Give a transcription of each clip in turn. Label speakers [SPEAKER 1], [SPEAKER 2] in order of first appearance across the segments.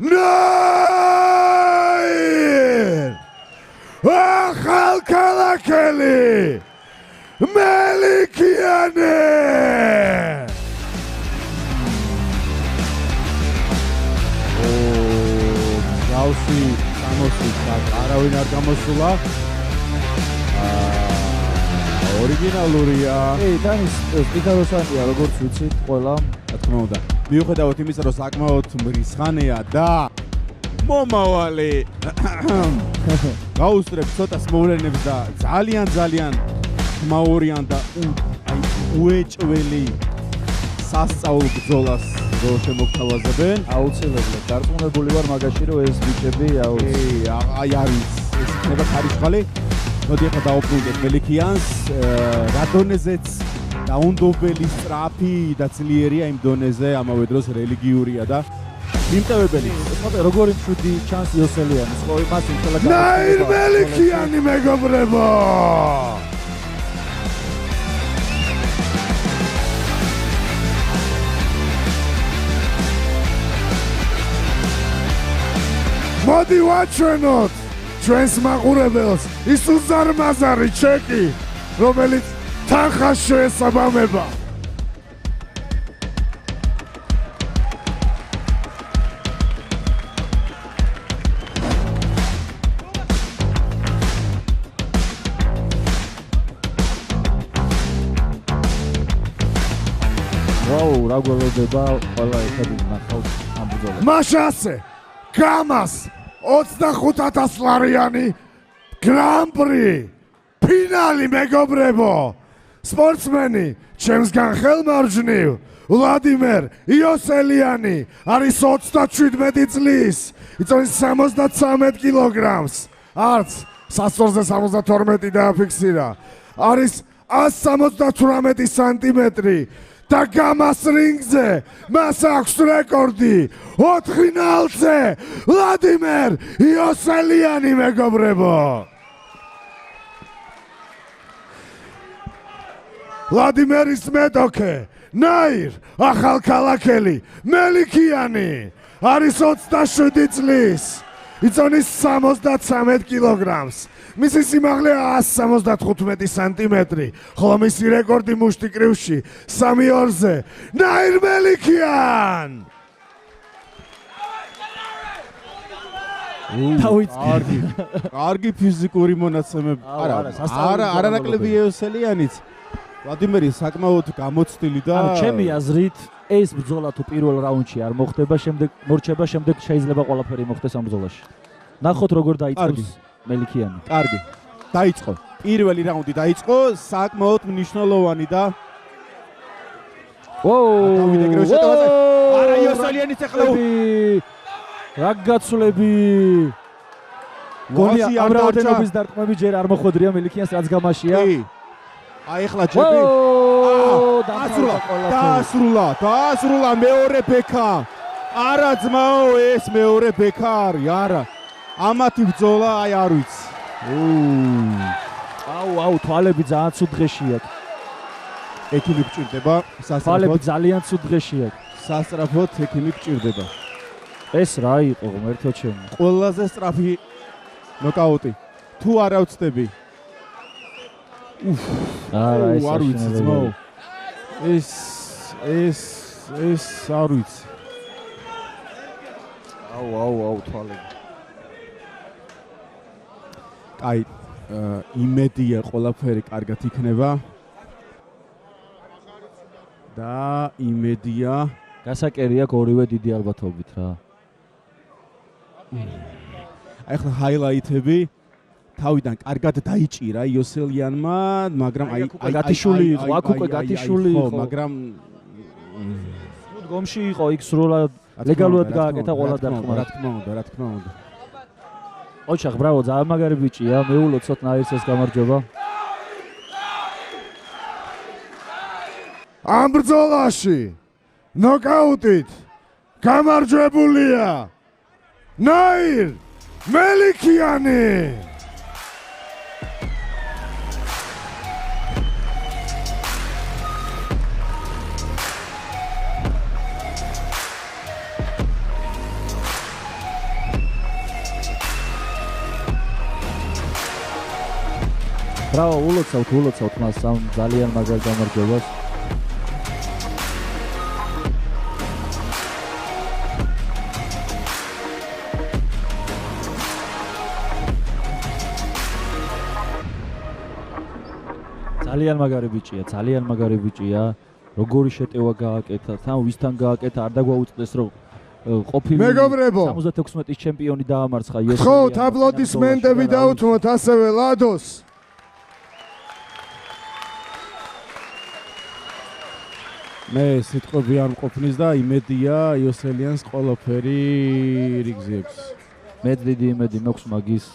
[SPEAKER 1] ნაირ ახალქალაქელი მელიქიანი
[SPEAKER 2] გავსი სამოსი არავინ არ გამოსულა ორიგინალურია
[SPEAKER 3] დანის სპიკაროსანია როგორც ვიცით ყველა
[SPEAKER 2] რა თქმა უნდა მიუხედავად იმისა რომ საკმაოდ მრისხანეა და მომავალი გაუსწრებ ცოტას მოვლენებს და ძალიან ხმაურიან და უეჭველი სასწაულ ბრძოლას რო შემოგთავაზებენ
[SPEAKER 3] აუცილებლად დარწმუნებული ვარ მაგაში რომ ეს ბიჭები
[SPEAKER 2] აი არის ეს ხდება ხარისხალი მოდი ახლა დაუბრუნდეთ მელიქიანს რა დონეზეც დაუნდობელი სწრაფი და ძლიერია იმ დონეზე ამავე დროს რელიგიურია და მიმტევებელი
[SPEAKER 3] როგორი მშვიდი ჩანს იოსელიანის ხო იმას იმხელა
[SPEAKER 1] ნაირ მელიქიანი მეგობრებო მოდი ვაჩვენოთ ჩვენს მაყურებელს ის უზარმაზარი ჩეკი რომელიც თანხას შეესაბამება
[SPEAKER 3] ვაუ რა გველოდება ყველა ერთად ნახავთ ამ ბრძოლას
[SPEAKER 1] მაშასე გამას 25,000 ლარიანი გრან-პრი ფინალი მეგობრებო სპორტსმენი ჩემსგან ხელმარჯვნივ ვლადიმერ იოსელიანი არის 37 წლის იწონის 73 კილოგრამს არც სასწორზე 72 დააფიქსირა არის 178 სანტიმეტრი და გამას რინგზე მას აქვს რეკორდი 4 ნალზე ვლადიმერ იოსელიანი მეგობრებო ვლადიმერის მეტოქე ნაირ ახალქალაქელი მელიქიანი არის 27 წლის იწონის 73 კილოგრამს მისი სიმაღლე 175 სანტიმეტრი ხოლო მისი რეკორდი მუშტი კრივში 3-2-ზე ნაირ მელიქიან
[SPEAKER 2] კარგი ფიზიკური მონაცემები არა ნაკლები იოსელიანიც ვლადიმერი საკმაოდ გამოცდილი და
[SPEAKER 3] ჩემი აზრით ეს ბრძოლა თუ პირველ რაუნდში არ მოხდება მორჩება შემდეგ შეიძლება ყველაფერი მოხდეს ამ ბრძოლაში ნახოთ როგორ დაიწყოს მელიქიანი
[SPEAKER 2] კარგი დაიწყო პირველი რაუნდი დაიწყო საკმაოდ მნიშვნელოვანი და არა იოსელიანიც ახლა
[SPEAKER 3] რა გაცვლები გონია ამ რაოდენობის დარტყმები ჯერ არ მოხვედრია მელიქიანს რაც გამაშია
[SPEAKER 2] აი ახლა ჯები დაასრულა მეორე ბექა არა ძმაო ეს მეორე ბექა არის არა ამათი ბრძოლა აი არ ვიცი
[SPEAKER 3] აუ თვალები ძალიან ცუდ დღეში აქვს
[SPEAKER 2] ექიმი გჭირდება
[SPEAKER 3] თვალები ძალიან ცუდ დღეში აქვს
[SPEAKER 2] სასწრაფოდ ექიმი გჭირდება
[SPEAKER 3] ეს რა იყო ღმერთო ჩემო
[SPEAKER 2] ყველაზე სწრაფი ნოკაუტი თუ არ ავწდები
[SPEAKER 3] არა ეს
[SPEAKER 2] არ ვიცი ძმაო ეს არ ვიცი
[SPEAKER 3] აუ თვალები
[SPEAKER 2] აი იმედია ყველაფერი კარგად იქნება და იმედია
[SPEAKER 3] გასაკერია ორივე დიდი ალბათობით რა
[SPEAKER 2] აი ახლა ჰაილაითები თავიდან კარგად დაიჭირა იოსელიანმა მაგრამ აი
[SPEAKER 3] გათიშული იყო აქ უკვე გათიშული იყო
[SPEAKER 2] მაგრამ
[SPEAKER 3] გომში იყო იქ სრულად ლეგალურად გააკეთა ყველა დარტყმა
[SPEAKER 2] რა თქმა უნდა
[SPEAKER 3] ოჩახ ბრავო ძალიან მაგარი ბიჭია მეულოცოთ ნაირს ეს გამარჯობა
[SPEAKER 1] ამ ბრძოლაში ნოკაუტით გამარჯვებულია ნაირ მელიქიანი
[SPEAKER 3] ბრავო, ულოცავთ მას ამ ძალიან მაგარ გამარჯვებას. ძალიან მაგარი ბიჭია. როგორი შეტევა გააკეთა, თან ვისთან გააკეთა, არ დაგვაუწყდეს რომ ყოფილი
[SPEAKER 1] მეგობრებო
[SPEAKER 3] 76-ის ჩემპიონი დაამარცხა იოსელიანი.
[SPEAKER 1] ხო, აპლოდისმენტები დაუთმოთ ასევე ლადოს.
[SPEAKER 2] მე სიტყვები არ მყოფნის და იმედია იოსელიანს ყველაფერი რიგზებს.
[SPEAKER 3] მე დიდი იმედი მაქვს მაგის.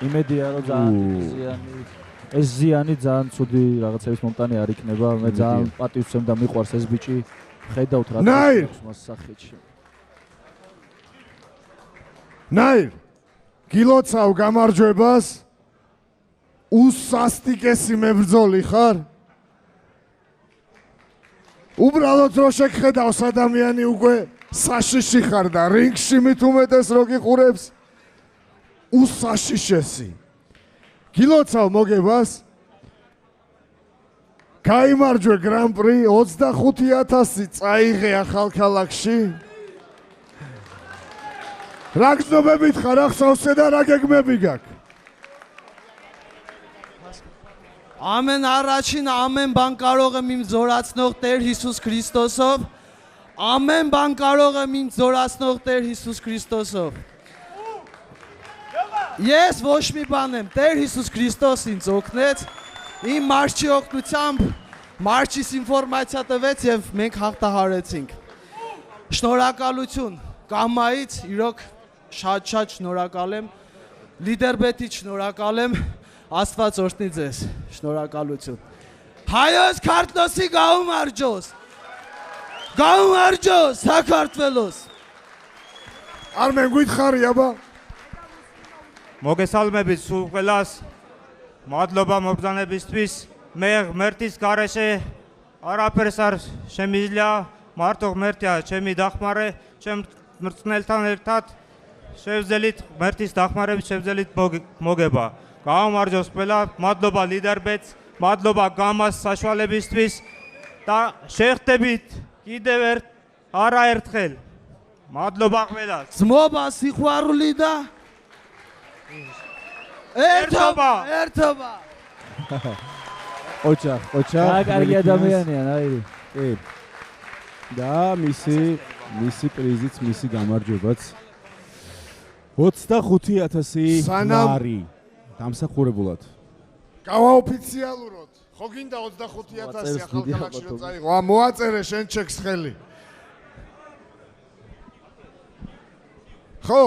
[SPEAKER 3] იმედია რომ ძალიან ეს ზიანი ძალიან ცუდი რაღაცების მომტანი არ იქნება. მე ძალიან პატივს ვცემ და მიყვარს ეს ბიჭი. ხედავთ რა მას სახეთში.
[SPEAKER 1] ნაირ გილოცავ გამარჯვებას. უსასტიკესი მებრძოლი ხარ? უბრალოდ რო შეგხედავს ადამიანი უკვე საშიში ხარ და რინგში მით უმეტეს რო გიყურებს უსაშიშესი. გილოცავ მოგებას. გაიმარჯვე გრან-პრი 25,000 წაიღე ახალქალაქში. რა გზნობებით ხარ ახსოვსე და რა გეგმები გაქვს?
[SPEAKER 4] Amen առաջին ամեն բան կարող եմ իմ զորացնող Տեր Հիսուս Քրիստոսով։ Ամեն բան կարող եմ իմ զորացնող Տեր Հիսուս Քրիստոսով։ Ես ոչ մի բան եմ, Տեր Հիսուս Քրիստոս ինձ օգնեց։ Իմ մարզչի օգնությամբ մարզչիս ինֆորմացիա տվեց եւ մենք հաղթահարեցինք։ Շնորհակալություն Կամայից, իրոք շատ շնորհակալ եմ։ Լիդերբետից շնորհակալ եմ։ Աստված օրհնի ձեզ։ Շնորհակալություն։ Հայոց քարտոսի գահումարջոս։ Գահումարջոս, Սաքարտվելոս։
[SPEAKER 1] Արմեն գույթխարի աբա։
[SPEAKER 5] Մոգեսալմեբից սու կլաս, մադլոբա մոբզանեբիստվիս, մեղ մերտիս կարեշ է, արապերսար շեմիզլյա, մարդող մերտյա, չեմի դախմար է, չեմ մրցնելթան երթատ, շևզելիտ, մերտիս դախմարեբի շևզելիտ մոգեբա։ Գահումարջոս պելա, մադլոբա լիդերբեց, մադլոբա գամաս սաշվալեբիստվիս, տա շեղտեբիտ, գիդև արա երթխել, մադլոբա խվելաս։
[SPEAKER 4] Զմոբա սիխվարուլի դա։ Երթոբա։
[SPEAKER 2] ოჯახ.
[SPEAKER 3] კარგი ადამიანია, ნაირი.
[SPEAKER 2] კი. და მისი პრიზიც, მისი გამარჯვებაც 25,000 ლარი დამსახურებულად.
[SPEAKER 1] გავაოფიციალუროთ. ხო გინდა 25,000 ახალქალაქში რომ წაიღო? მოაწერე შენ ჩეკს ხელი. ხო